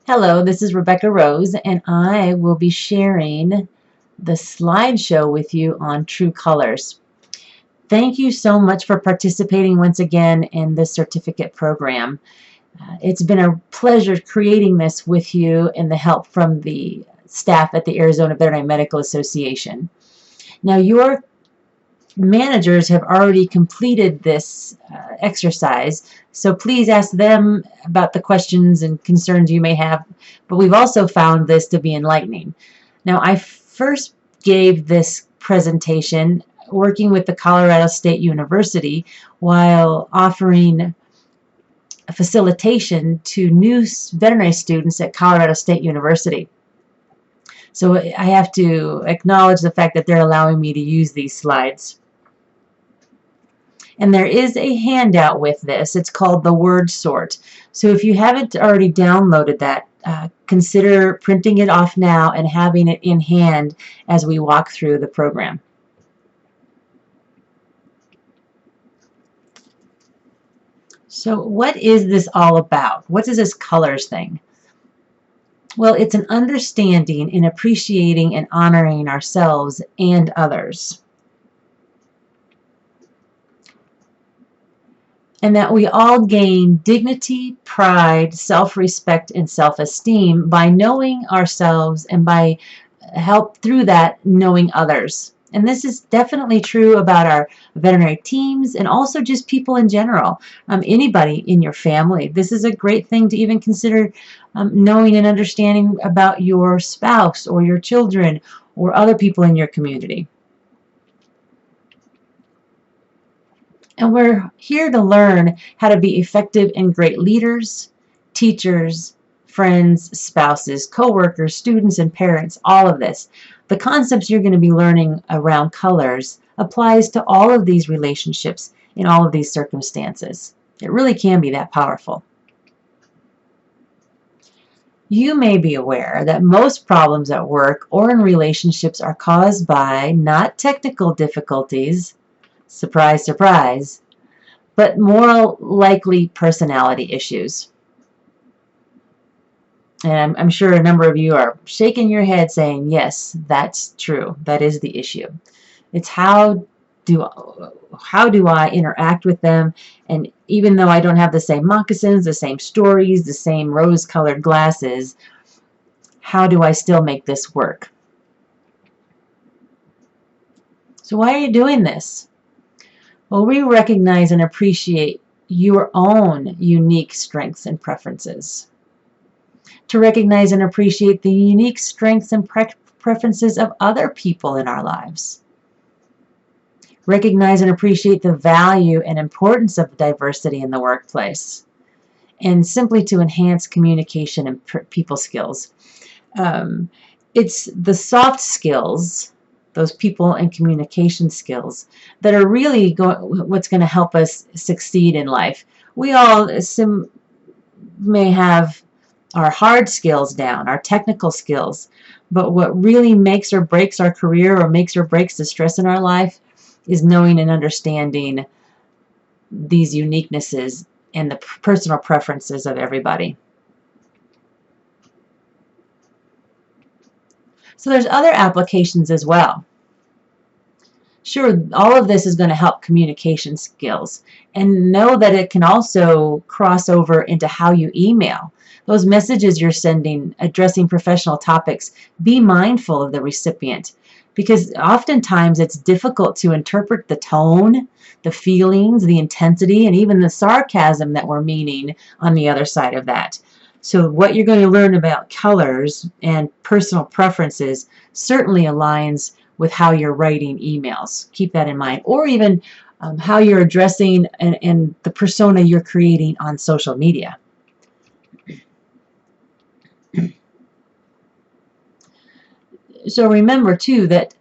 Hello, this is Rebecca Rose, and I will be sharing the slideshow with you on true colors. Thank you so much for participating once again in this certificate program. It's been a pleasure creating this with you and the help from the staff at the Arizona Veterinary Medical Association. Now, your managers have already completed this exercise, so please ask them about the questions and concerns you may have. But we've also found this to be enlightening. Now, I first gave this presentation working with the Colorado State University while offering facilitation to new veterinary students at Colorado State University. So I have to acknowledge the fact that they're allowing me to use these slides. And there is a handout with this. It's called the word sort. So if you haven't already downloaded that, consider printing it off now and having it in hand as we walk through the program. So what is this all about? What is this colors thing? Well, it's an understanding and appreciating and honoring ourselves and others. And that we all gain dignity, pride, self-respect, and self-esteem by knowing ourselves and by help through that knowing others. And this is definitely true about our veterinary teams and also just people in general. Anybody in your family. This is a great thing to even consider knowing and understanding about your spouse or your children or other people in your community. And we're here to learn how to be effective and great leaders, teachers, friends, spouses, co-workers, students, and parents, all of this. The concepts you're going to be learning around colors applies to all of these relationships in all of these circumstances. It really can be that powerful. You may be aware that most problems at work or in relationships are caused by not technical difficulties, surprise, surprise, but more likely personality issues. And I'm sure a number of you are shaking your head saying, yes, that's true. That is the issue. It's how do I interact with them? And even though I don't have the same moccasins, the same stories, the same rose-colored glasses, how do I still make this work? So why are you doing this? Well, we recognize and appreciate your own unique strengths and preferences. To recognize and appreciate the unique strengths and preferences of other people in our lives. Recognize and appreciate the value and importance of diversity in the workplace. And simply to enhance communication and people skills. It's the soft skills, those people and communication skills, that are really what's going to help us succeed in life. We all may have our hard skills down, our technical skills, but what really makes or breaks our career or makes or breaks the stress in our life is knowing and understanding these uniquenesses and the personal preferences of everybody. So there's other applications as well. Sure, all of this is going to help communication skills, and know that it can also cross over into how you email. Those messages you're sending addressing professional topics, be mindful of the recipient, because oftentimes it's difficult to interpret the tone, the feelings, the intensity, and even the sarcasm that we're meaning on the other side of that. So what you're going to learn about colors and personal preferences certainly aligns with how you're writing emails. Keep that in mind. Or even how you're addressing and the persona you're creating on social media. So remember, too, that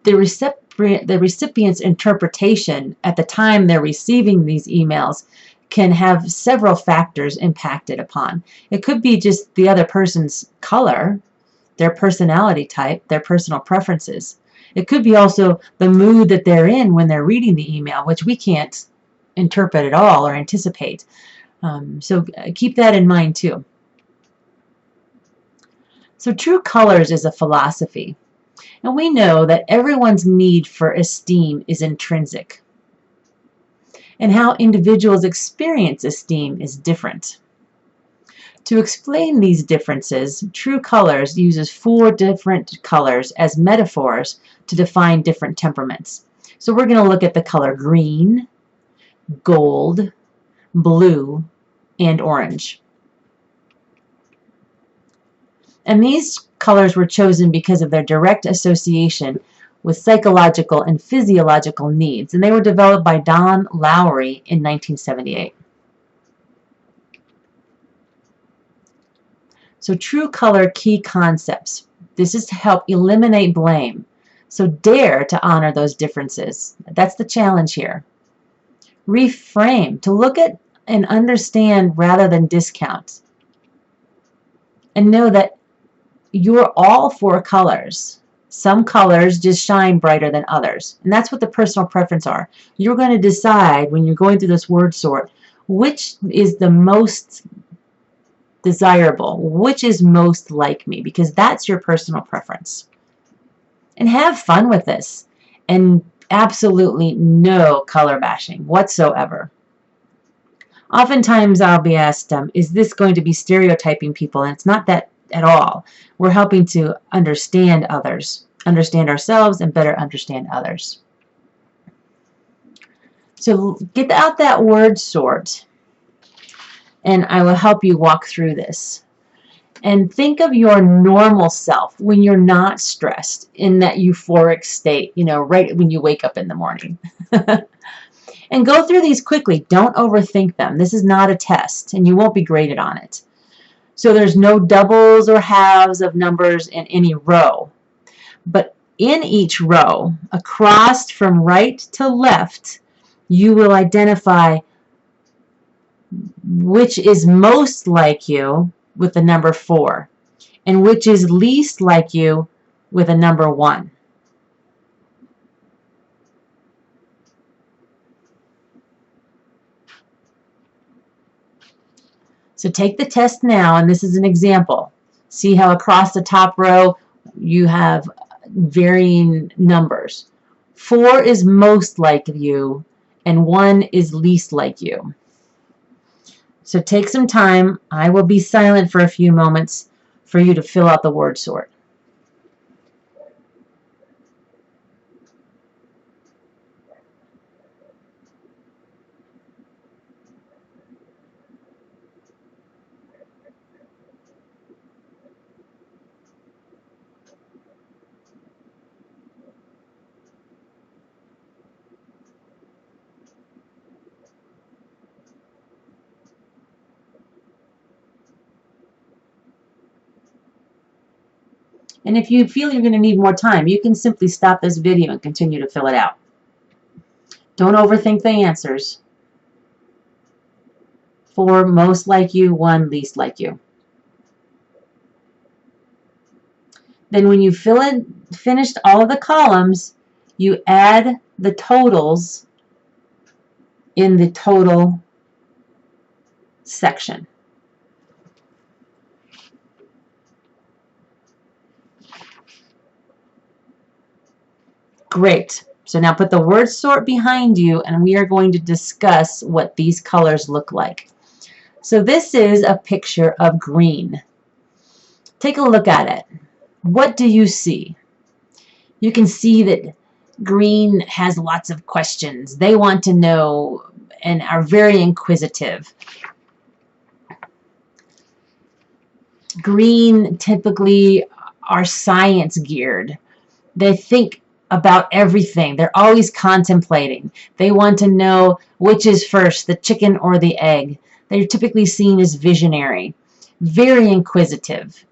the recipient's interpretation at the time they're receiving these emails can have several factors impacted upon. It could be just the other person's color, their personality type, their personal preferences. It could be also the mood that they're in when they're reading the email, which we can't interpret at all or anticipate. So keep that in mind too. So true colors is a philosophy, and we know that everyone's need for esteem is intrinsic, and how individuals experience esteem is different. To explain these differences, True Colors uses 4 different colors as metaphors to define different temperaments. So we're going to look at the color green, gold, blue, and orange. And these colors were chosen because of their direct association with psychological and physiological needs, and they were developed by Don Lowry in 1978. So true color key concepts. This is to help eliminate blame. So dare to honor those differences. That's the challenge here. Reframe, to look at and understand rather than discount. And know that you're all 4 colors. Some colors just shine brighter than others. And that's what the personal preference are. You're going to decide when you're going through this word sort which is the most desirable, which is most like me, because that's your personal preference. And have fun with this, and absolutely no color bashing whatsoever. Oftentimes I'll be asked, is this going to be stereotyping people? And it's not that at all. We're helping to understand others, understand ourselves, and better understand others. So get out that word sort, and I will help you walk through this. And think of your normal self when you're not stressed, in that euphoric state, right when you wake up in the morning. And go through these quickly. Don't overthink them. This is not a test, and you won't be graded on it. So there's no doubles or halves of numbers in any row. But in each row, across from right to left, you will identify which is most like you with the number 4, and which is least like you with a number 1. So take the test now, and this is an example. See how across the top row you have varying numbers. 4 is most like you, and 1 is least like you. So take some time. I will be silent for a few moments for you to fill out the word sort. And if you feel you're going to need more time, you can simply stop this video and continue to fill it out. Don't overthink the answers. 4 most like you, 1 least like you. Then when you finished all of the columns, you add the totals in the total section. Great. So now put the word sort behind you, and we are going to discuss what these colors look like. So this is a picture of green. Take a look at it. What do you see? You can see that green has lots of questions. They want to know and are very inquisitive. Green typically are science geared. They think about everything. They're always contemplating. They want to know which is first, the chicken or the egg. They're typically seen as visionary, very inquisitive.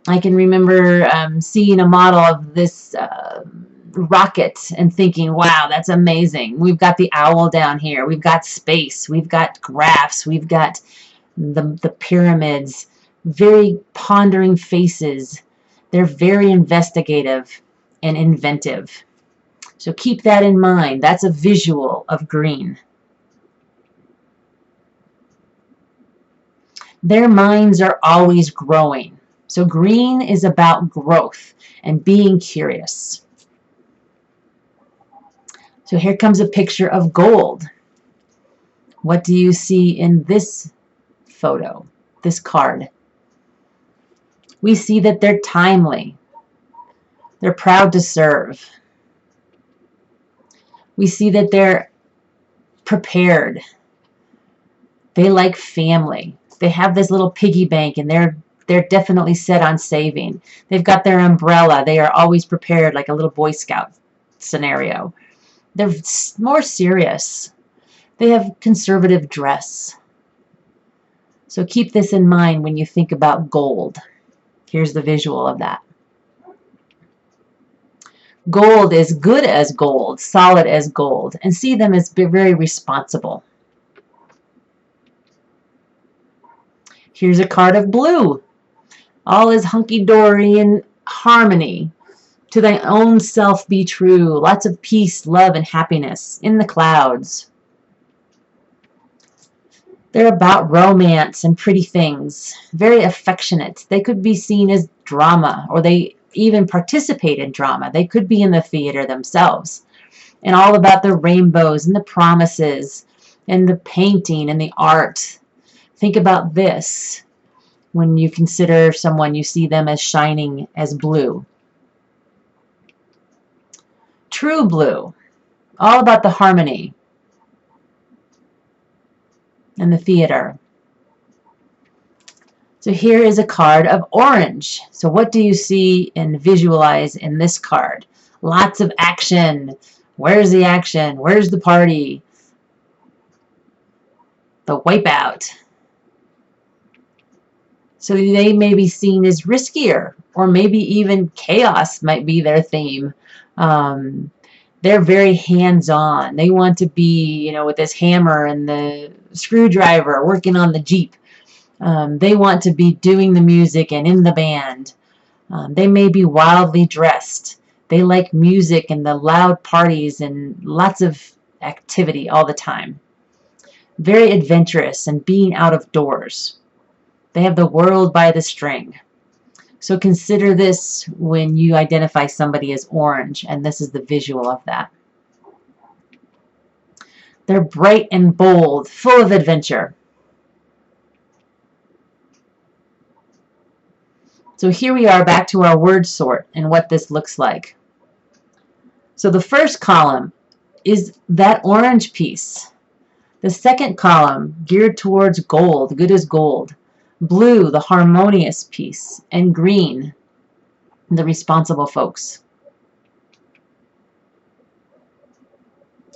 I can remember seeing a model of this rocket and thinking, wow, that's amazing. We've got the owl down here. We've got space. We've got graphs. We've got the pyramids. Very pondering faces. They're very investigative and inventive. So keep that in mind. That's a visual of green. Their minds are always growing. So green is about growth and being curious. So here comes a picture of gold. What do you see in this photo, this card? We see that they're timely. They're proud to serve. We see that they're prepared. They like family. They have this little piggy bank, and they're definitely set on saving. They've got their umbrella. They are always prepared, like a little Boy Scout scenario. They're more serious. They have conservative dress. So keep this in mind when you think about gold. Here's the visual of that. Gold is good as gold, solid as gold, and see them as very responsible. Here's a card of blue. All is hunky-dory and harmony. To thy own self be true. Lots of peace, love, and happiness in the clouds. They're about romance and pretty things. Very affectionate. They could be seen as drama, or they even participate in drama. They could be in the theater themselves. And all about the rainbows and the promises and the painting and the art. Think about this when you consider someone, you see them as shining as blue. True blue. All about the harmony and the theater. So here is a card of orange. So what do you see and visualize in this card? Lots of action. Where's the action? Where's the party? The wipeout. So they may be seen as riskier, or maybe even chaos might be their theme. They're very hands-on. They want to be, with this hammer and the screwdriver working on the Jeep. They want to be doing the music and in the band. They may be wildly dressed. They like music and the loud parties and lots of activity all the time. Very adventurous and being out of doors. They have the world by the string. So consider this when you identify somebody as orange, and this is the visual of that. They're bright and bold, full of adventure. So here we are back to our word sort and what this looks like. So the first column is that orange piece. The second column geared towards gold, good as gold. Blue, the harmonious piece, and green, the responsible folks.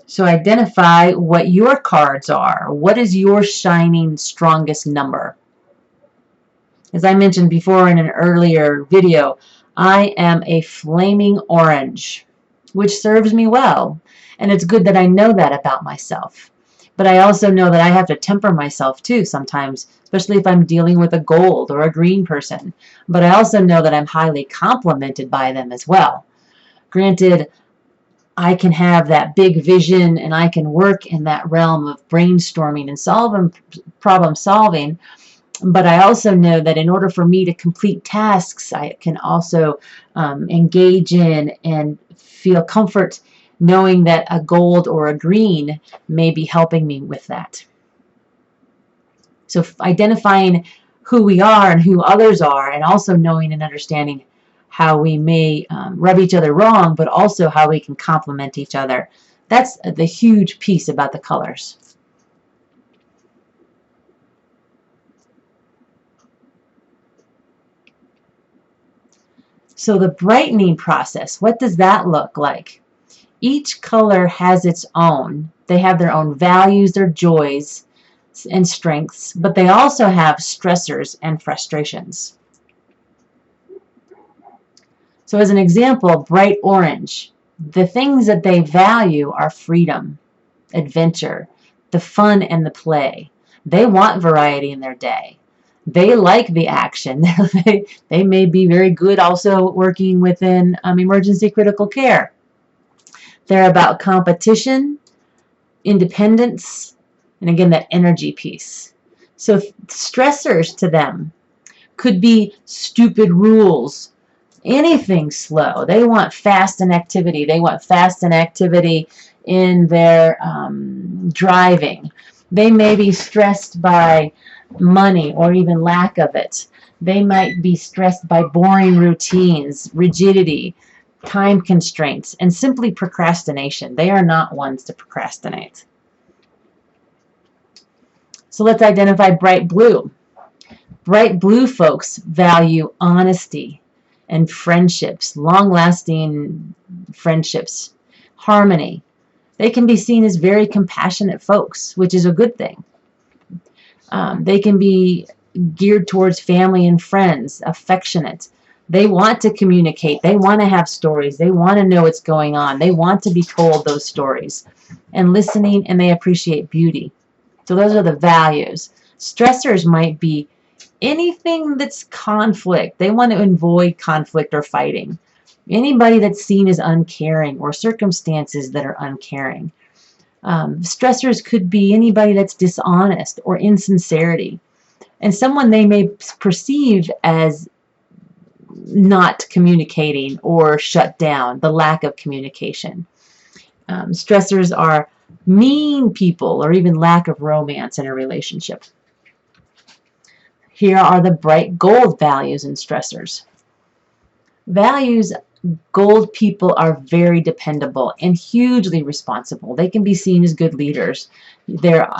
So identify what your cards are. What is your shining strongest number? As I mentioned before in an earlier video, I am a flaming orange, which serves me well. And it's good that I know that about myself. But I also know that I have to temper myself too sometimes, especially if I'm dealing with a gold or a green person. But I also know that I'm highly complimented by them as well. Granted, I can have that big vision and I can work in that realm of brainstorming and problem solving. But I also know that in order for me to complete tasks, I can also engage in and feel comfort knowing that a gold or a green may be helping me with that. So identifying who we are and who others are, and also knowing and understanding how we may rub each other wrong, but also how we can complement each other. That's the huge piece about the colors. So the brightening process, what does that look like? Each color has its own. They have their own values, their joys and strengths, but they also have stressors and frustrations. So as an example, bright orange, the things that they value are freedom, adventure, the fun and the play. They want variety in their day. They like the action. They may be very good also working within emergency critical care. They're about competition, independence, and again, that energy piece. So stressors to them Could be stupid rules. Anything slow. They want fast and activity. They want fast and activity in their driving. They may be stressed by money or even lack of it. They might be stressed by boring routines, rigidity, time constraints, and simply procrastination. They are not ones to procrastinate. So let's identify bright blue. Bright blue folks value honesty and friendships, long-lasting friendships, harmony. They can be seen as very compassionate folks, which is a good thing. They can be geared towards family and friends, affectionate. They want to communicate. They want to have stories. They want to know what's going on. They want to be told those stories. And listening, and they appreciate beauty. So those are the values. Stressors might be anything that's conflict. They want to avoid conflict or fighting. Anybody that's seen as uncaring or circumstances that are uncaring. Stressors could be anybody that's dishonest or insincerity. And someone they may perceive as not communicating or shut down, the lack of communication. Stressors are mean people or even lack of romance in a relationship. Here are the bright gold values and stressors. Values, gold people are very dependable and hugely responsible. They can be seen as good leaders. They're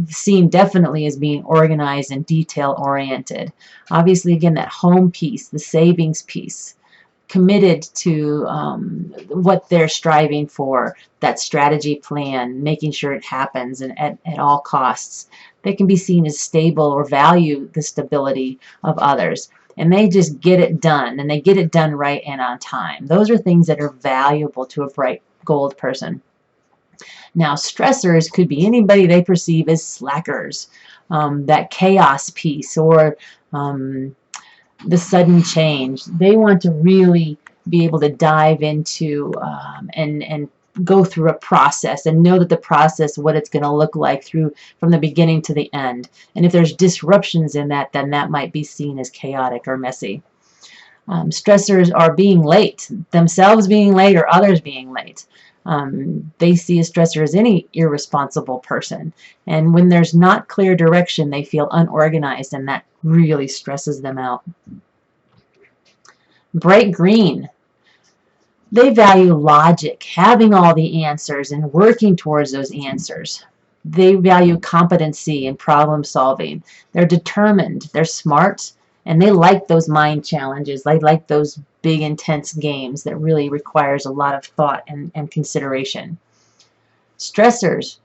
seen definitely as being organized and detail-oriented. Obviously, again, that home piece, the savings piece, committed to what they're striving for, that strategy plan, making sure it happens and at all costs. They can be seen as stable or value the stability of others. And they just get it done, and they get it done right and on time. Those are things that are valuable to a bright gold person. Now, stressors could be anybody they perceive as slackers, that chaos piece or the sudden change. They want to really be able to dive into and go through a process and know that the process, what it's going to look like from the beginning to the end. And if there's disruptions in that, then that might be seen as chaotic or messy. Stressors are being late, themselves being late or others being late. They see a stressor as any irresponsible person. And when there's not clear direction, they feel unorganized, and that really stresses them out. Bright green. They value logic, having all the answers and working towards those answers. They value competency and problem solving. They're determined, they're smart, and they like those mind challenges. They like those big, intense games that really requires a lot of thought and consideration. Stressors,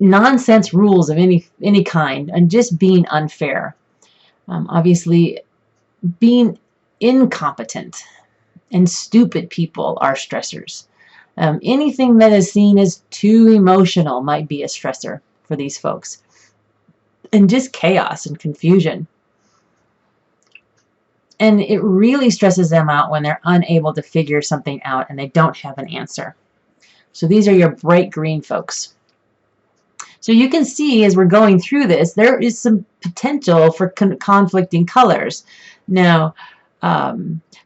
nonsense rules of any kind, and just being unfair. Obviously, being incompetent and stupid people are stressors. Anything that is seen as too emotional might be a stressor for these folks. And just chaos and confusion. And it really stresses them out when they're unable to figure something out and they don't have an answer. So these are your bright green folks. So you can see as we're going through this, there is some potential for conflicting colors. Now,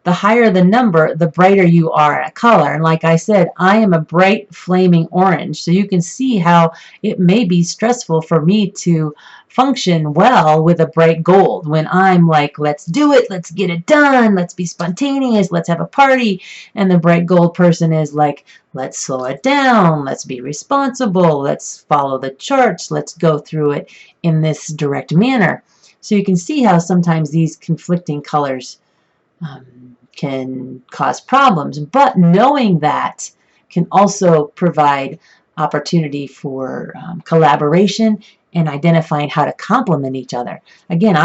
the higher the number, the brighter you are at color. And like I said, I am a bright flaming orange. So you can see how it may be stressful for me to function well with a bright gold when I'm like, let's do it, let's get it done, let's be spontaneous, let's have a party. And the bright gold person is like, let's slow it down, let's be responsible, let's follow the charts, let's go through it in this direct manner. So you can see how sometimes these conflicting colors can cause problems, but knowing that can also provide opportunity for collaboration and identifying how to complement each other. Again,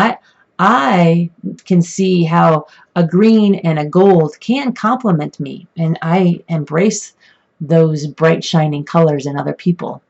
I can see how a green and a gold can complement me, and I embrace those bright shining colors in other people.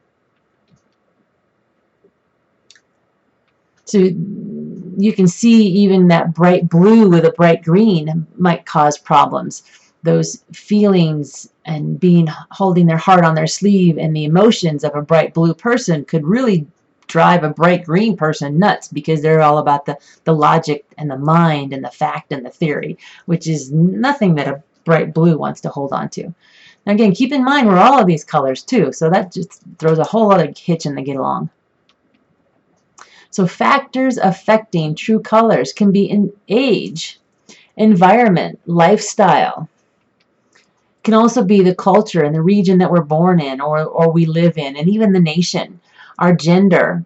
So you can see even that bright blue with a bright green might cause problems. Those feelings and holding their heart on their sleeve and the emotions of a bright blue person could really drive a bright green person nuts because they're all about the logic and the mind and the fact and the theory, which is nothing that a bright blue wants to hold on to. Now again, keep in mind we're all of these colors too, so that just throws a whole other hitch in the get along. So factors affecting true colors can be in age, environment, lifestyle. It can also be the culture and the region that we're born in or we live in, and even the nation, our gender,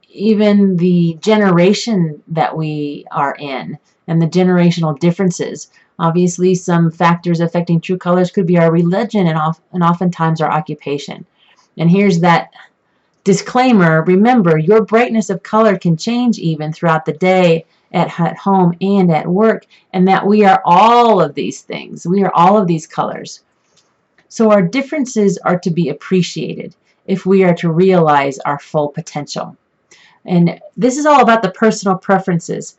even the generation that we are in, and the generational differences. Obviously, some factors affecting true colors could be our religion and oftentimes our occupation. And here's that disclaimer. Remember, your brightness of color can change even throughout the day, at home and at work, and that we are all of these things. We are all of these colors. So our differences are to be appreciated if we are to realize our full potential. And this is all about the personal preferences.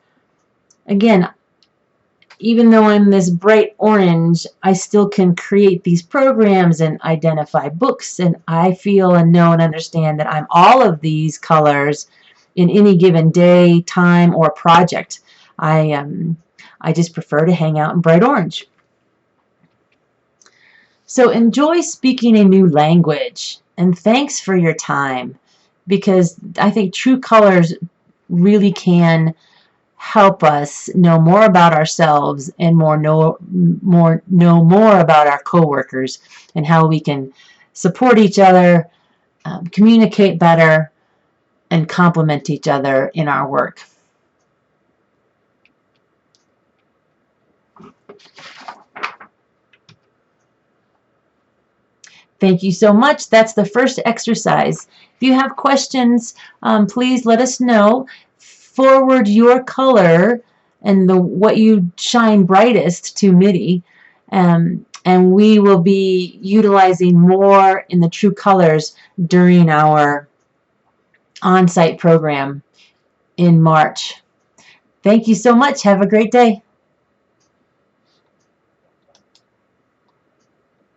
Again, even though I'm this bright orange, I still can create these programs and identify books, and I feel and know and understand that I'm all of these colors in any given day, time, or project. I just prefer to hang out in bright orange. So enjoy speaking a new language, and thanks for your time, because I think true colors really can help us know more about ourselves and know more about our coworkers and how we can support each other, communicate better, and complement each other in our work. Thank you so much. That's the first exercise. If you have questions, please let us know. Forward your color and what you shine brightest to MIDI, and we will be utilizing more in the true colors during our on-site program in March. Thank you so much. Have a great day.